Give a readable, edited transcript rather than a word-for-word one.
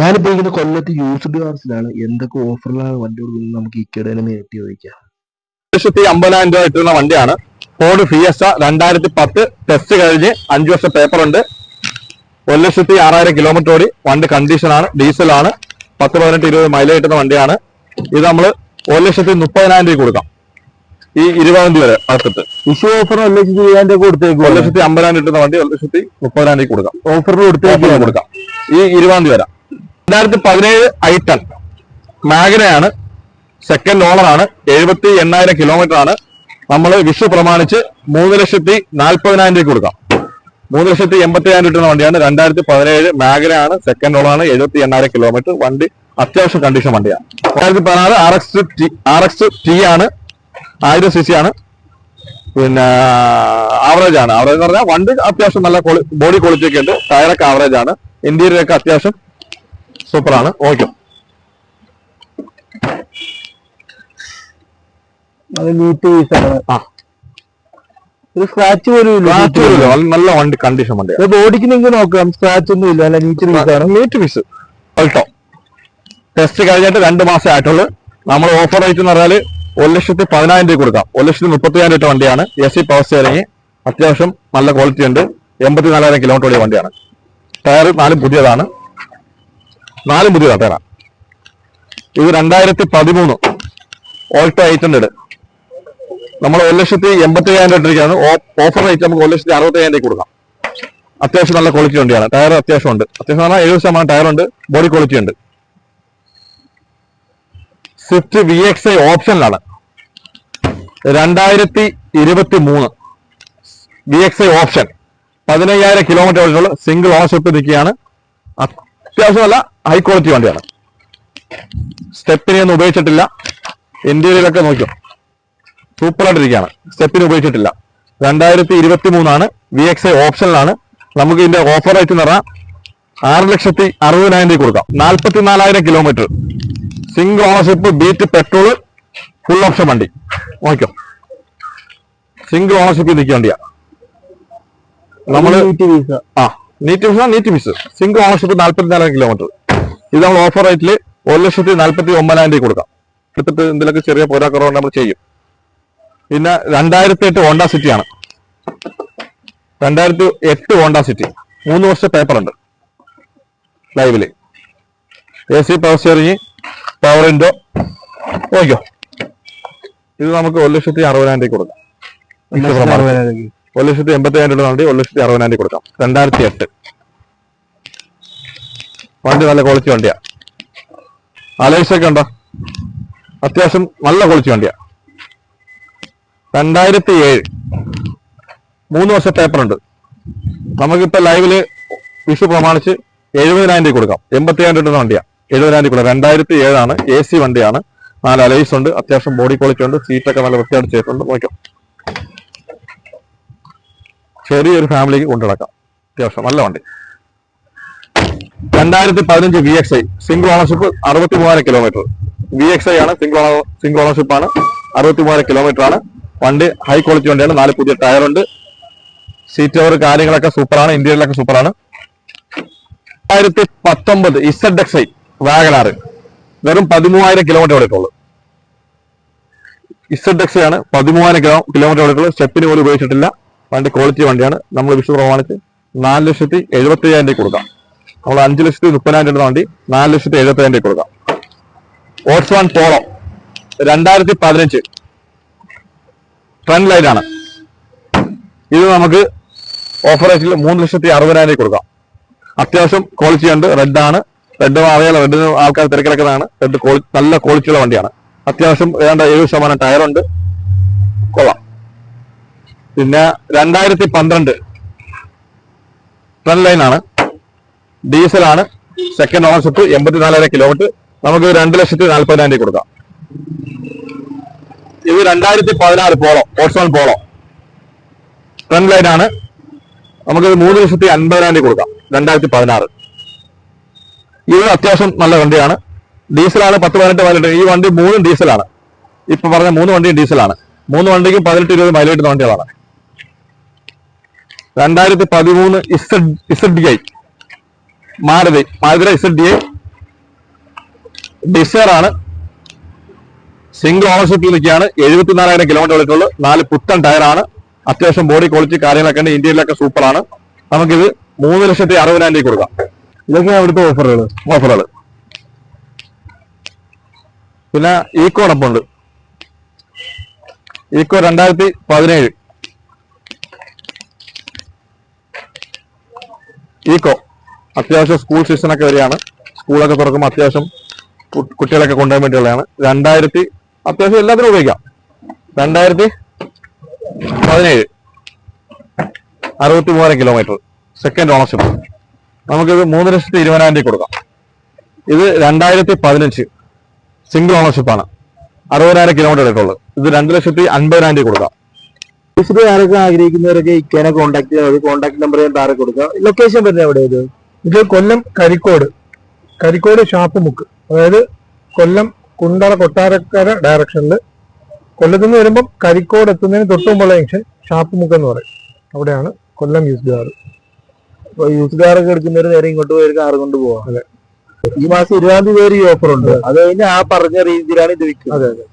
ഞാനിപ്പോ ഇങ്ങനെ കൊല്ലത്ത് യൂസ്ഡ് കാർസിലാണ്. എന്തൊക്കെ ഓഫറിലാണ് വണ്ടി കൊടുക്കുന്നത് നമുക്ക് ഇക്കടേനെ നേരിട്ട് ചോദിക്കാം. 1,50,000 രൂപ കിട്ടുന്ന വണ്ടിയാണ് ഫോർഡ് ഫിയസ്റ്റ 2010 ടെസ്റ്റ് കഴിഞ്ഞ് 5 വർഷം പേപ്പർ ഉണ്ട്. 1,06,000 കിലോമീറ്റർ ഓടി. വണ്ടി കണ്ടീഷനാണ്, ഡീസലാണ്, 10, 18, 20 മൈലേജ് കിട്ടുന്ന വണ്ടിയാണ്. ഇത് നമ്മൾ 1,30,000 രൂപ കൊടുക്കാം ഈ 20ാം തീയതി വരെ അകത്തിട്ട്. വിഷു ഓഫർ 1,20,000 രൂപ കൊടുത്തേക്കും. 1,50,000 കിട്ടുന്ന വണ്ടി 1,30,000 രൂപ കൊടുക്കാം. ഓഫറിൽ കൊടുത്തേക്കും ഈ 20ാം തീയതി വരെ. 2017 i10 മാഗ്നയാണ്, സെക്കൻഡ് ഓണറാണ്, 78,000 കിലോമീറ്റർ ആണ്. നമ്മൾ വിഷു പ്രമാണിച്ച് 3,40,000 രൂപ കൊടുക്കാം. 3,80,000 കിട്ടുന്ന വണ്ടിയാണ്. 2017 മാഗ്നയാണ്, സെക്കൻഡ് ഓണറാണ്, 78,000 കിലോമീറ്റർ. വണ്ടി അത്യാവശ്യം കണ്ടീഷൻ വണ്ടിയാണ്. 2016 RX T ആണ്, 1000 cc ആണ്. പിന്നെ ആവറേജ് ആണ്. ആവറേജ് എന്ന് പറഞ്ഞാൽ വണ്ടി അത്യാവശ്യം നല്ല ബോഡി ക്വാളിറ്റി ഒക്കെ ഉണ്ട്. ടയറൊക്കെ ആവറേജ് ആണ്. ഇന്റീരിയർ ഒക്കെ അത്യാവശ്യം സൂപ്പറാണ്. ഓക്കെ, നീറ്റ് പീസാണ്. ഒരു സ്ക്രാച്ച് പോലും ഇല്ല. നല്ല വണ്ടി കണ്ടീഷൻ വണ്ടിയാണ്. ബോഡിക്ക് നിങ്ങൾക്ക് നോക്കാം, സ്ക്രാച്ച് ഒന്നും ഇല്ല. അല്ല, നീറ്റ് പീസാണ്. NEET piece Alto. ടെസ്റ്റ് കഴിഞ്ഞിട്ട് 2 മാസം ആയിട്ടുള്ളൂ. നമ്മൾ ഓഫർ റേറ്റ് എന്ന് പറഞ്ഞാൽ 1,10,000 രൂപ കൊടുക്കാം. 1,30,000 രൂപ വണ്ടിയാണ്. AC പവർ സ്റ്റിയറിംഗ്, അത്യാവശ്യം നല്ല ക്വാളിറ്റി ഉണ്ട്. 84,000 കിലോമീറ്റർ ഓടിയ വണ്ടിയാണ്. ടയർ 4 പുതിയതാണ്. 4 പുതിയതാണ് ടയറാണ്. ഇത് 2013 ഓൾട്ടോ 800 നമ്മൾ 1,80,000 രൂപ ഇട്ടിരിക്കുകയാണ്. ഓഫർ റേറ്റ് നമുക്ക് 1,60,000 രൂപ കൊടുക്കാം. അത്യാവശ്യം നല്ല ക്വാളിറ്റി വണ്ടിയാണ്. ടയർ അത്യാവശ്യം ഉണ്ട്. അത്യാവശ്യം പറഞ്ഞാൽ 70% ടയർ ഉണ്ട്, ബോഡി ക്വാളിറ്റി ഉണ്ട്. സ്വിഫ്റ്റ് VXI ഓപ്ഷനിലാണ്. 2023 VXI ഓപ്ഷൻ 15,000 കിലോമീറ്റർ ഓടിയുള്ള സിംഗിൾ ഓണർഷിപ്പ് നിൽക്കുകയാണ്. അത്യാവശ്യം നല്ല ഹൈ ക്വാളിറ്റി വണ്ടിയാണ്. സ്റ്റെപ്പിനെ ഒന്നും ഉപയോഗിച്ചിട്ടില്ല. ഇന്റീരിയലൊക്കെ നോക്കിയോ, സൂപ്പറായിട്ടിരിക്കുകയാണ്. സ്റ്റെപ്പിന് ഉപയോഗിച്ചിട്ടില്ല. 2023 ആണ്. VXI ഓപ്ഷനിലാണ്. നമുക്ക് ഇതിന്റെ ഓഫർ റേറ്റ് എന്ന് പറഞ്ഞാൽ 6,60,000 രൂപ കൊടുക്കാം. 44,000 kilometre, single ownership, Beat petrol, full option വണ്ടി. നോക്കിയോ, സിംഗിൾ ഓണർഷിപ്പ് നിൽക്കുക വണ്ടിയാണ്. നമ്മള് neat piece single ownership 44,000 kilometre. ഇത് നമ്മൾ ഓഫർ റേറ്റിൽ 1,49,000 രൂപ കൊടുക്കാം. എടുത്തിട്ട് എന്തെങ്കിലുമൊക്കെ ചെറിയ പോരാക്കുറവുണ്ട് നമ്മൾ ചെയ്യും. പിന്നെ 2008 ഹോണ്ട സിറ്റി ആണ്. 2008 ഹോണ്ട സിറ്റി, 3 വർഷം പേപ്പർ ഉണ്ട്. ലൈവില് AC power steering, power window. ഓക്കോ, ഇത് നമുക്ക് 1,60,000 രൂപ കൊടുക്കാം. 1,80,000 രൂപ വണ്ടി 1,60,000 രൂപ കൊടുക്കാം. 2008 വണ്ടി നല്ല ക്വാളിറ്റി വണ്ടിയാണ്. അലൈസൊക്കെ ഉണ്ടോ, അത്യാവശ്യം നല്ല ക്വാളിറ്റി വണ്ടിയാണ്. 2007 3 വർഷം പേപ്പർ ഉണ്ട്. നമുക്കിപ്പോ ലൈവില് വിഷു പ്രമാണിച്ച് 70,000 രൂപ കൊടുക്കാം. 80,000 രൂപ വണ്ടിയാണ്. 70,000 രൂപ കൊടുക്കാം. 2007 ആണ്. AC വണ്ടിയാണ്. 4 അലൈസ് ഉണ്ട്. അത്യാവശ്യം ബോഡി ക്വാളിറ്റി ഉണ്ട്. സീറ്റൊക്കെ നല്ല വൃത്തിയായിട്ട് ചെയ്തിട്ടുണ്ട്. നോക്കാം, ചെറിയൊരു ഫാമിലിക്ക് കൊണ്ടുനടക്കാം. അത്യാവശ്യം നല്ല വണ്ടി. 2015 VXI single ownership, 63,000 kilometre. VXI ആണ്, സിംഗിൾ ഓണർഷിപ്പ് ആണ്, 63,000 കിലോമീറ്റർ ആണ്. വണ്ടി ഹൈ ക്വാളിറ്റി വണ്ടിയാണ്. 4 പുതിയ ടയർ ഉണ്ട്. സീറ്റ് കവർ കാര്യങ്ങളൊക്കെ സൂപ്പറാണ്. ഇന്റീരിയലൊക്കെ സൂപ്പറാണ്. 2019 ZXi വാഗണാർ വെറും 13,000 കിലോമീറ്റർ ഓടിയിട്ടുള്ളൂ. ZXi ആണ്, 13,000 കിലോമീറ്റർ ഓടിയിട്ടുള്ളൂ. സ്റ്റെപ്പിന് പോലും ഉപയോഗിച്ചിട്ടില്ല. വണ്ടി ക്വാളിറ്റി വണ്ടിയാണ്. നമ്മൾ വിഷു പ്രമാണിച്ച് 4,70,000 രൂപ കൊടുക്കാം. നമ്മൾ 5,30,000 രൂപ വണ്ടി 4,70,000 രൂപ കൊടുക്കാം. ഓട്സ്വാൻ പോളോ 2015 ഫ്രണ്ട് ലൈറ്റ് ആണ്. ഇത് നമുക്ക് ഓഫർ റേറ്റിൽ 3,60,000 രൂപ കൊടുക്കാം. അത്യാവശ്യം ക്വാളിറ്റി ഉണ്ട്. റെഡ് ആണ്. റെഡ് അറിയാലോ, റെഡിന് ആൾക്കാർ തിരക്കിലൊക്കെയാണ്. റെഡ് നല്ല ക്വാളിറ്റിയുള്ള വണ്ടിയാണ്. അത്യാവശ്യം ഏതാണ്ട് 70% ടയറുണ്ട്. കൊള്ളാം. പിന്നെ 2012 ഫ്രണ്ട് ലൈൻ ആണ്. ഡീസലാണ്, സെക്കൻഡ് ഓണർഷിപ്പ്, 84,000 കിലോമീറ്റർ. നമുക്ക് 2,40,000 രൂപ കൊടുക്കാം. ഇത് 2016 പോളോ, ഓട്സ്വാൻ പോളോ ഫ്രണ്ട് ലൈൻ ആണ്. നമുക്ക് 3,50,000 രൂപ കൊടുക്കാം. 2016 ഇത് അത്യാവശ്യം നല്ല വണ്ടിയാണ്. ഡീസലാണ്, 10-18 മൈലേജ്. ഈ വണ്ടി 3 ഡീസലാണ്. ഇപ്പൊ പറഞ്ഞ 3 വണ്ടിയും ഡീസലാണ്. 3 വണ്ടിക്കും 18-20 മൈലേജ് കിട്ടുന്ന വണ്ടികളാണ്. 2013 ZDI മാരുതി ZDI ഡിസയർ ആണ്, സിംഗിൾ ഓണർഷിപ്പിൽ നിൽക്കുകയാണ്. 74,000 കിലോമീറ്റർ ഓടിയിട്ടുള്ളൂ. 4 പുത്തൻ ടയറാണ്. അത്യാവശ്യം ബോഡി ക്വാളിറ്റി കാര്യങ്ങളൊക്കെ ഉണ്ട്. ഇന്ത്യയിലൊക്കെ സൂപ്പറാണ്. നമുക്കിത് 3,60,000 കൊടുക്കാം. ഇതൊക്കെയാണ് അവിടുത്തെ ഓഫറുകൾ. പിന്നെ ഈക്കോടൊപ്പം ഉണ്ട്. ഈക്കോ 2017 ഈക്കോ അത്യാവശ്യം സ്കൂൾ സീസണൊക്കെ വരികയാണ്. സ്കൂളൊക്കെ തുറക്കുമ്പോൾ അത്യാവശ്യം കുട്ടികളൊക്കെ കൊണ്ടുപോകാൻ വേണ്ടിയുള്ളതാണ്. 2000 അത്യാവശ്യം എല്ലാത്തിനും ഉപയോഗിക്കാം. 2017 63,000 കിലോമീറ്റർ, സെക്കൻഡ് ഓണർഷിപ്പ്. നമുക്കിത് 3,20,000 കൊടുക്കാം. ഇത് 2015 സിംഗിൾ ഓണർഷിപ്പാണ്. 60,000 കിലോമീറ്റർ എടുക്കുള്ളൂ. ഇത് 2,50,000 കൊടുക്കാം. ആരൊക്കെ ആഗ്രഹിക്കുന്നവരൊക്കെ ഇക്കേനെ കോൺടാക്ട് ചെയ്യാൻ മതി. കോൺടാക്ട് നമ്പർ ഞാൻ താഴെ കൊടുക്കാം. ലൊക്കേഷൻ വരുന്നത് എവിടെ? ഇത് കൊല്ലം കരിക്കോട് ഷാപ്പുമുക്ക്, അതായത് കൊല്ലം കുണ്ടള കൊട്ടാരക്കര ഡയറക്ഷനിൽ കൊല്ലത്ത് നിന്ന് വരുമ്പം കരിക്കോട് എത്തുന്നതിന് തൊട്ട് മുമ്പുള്ള ജംഗ്ഷൻ ഷാപ്പുമുക്ക് എന്ന് പറയും. അവിടെയാണ് കൊല്ലം യൂസ്ഡ് കാർ. അപ്പൊ യൂസ്ഡ് കാറൊക്കെ എടുക്കുന്നവർ നേരെ ഇങ്ങോട്ട് പോയി കാർ കൊണ്ട് പോവാം. അതെ. ഈ മാസം 20,000 പേര് ഈ ഓഫർ ഉണ്ട്. അത് കഴിഞ്ഞ് ആ പറഞ്ഞ രീതിയിലാണ് ഇത് വിൽക്കുന്നത്. അതെ.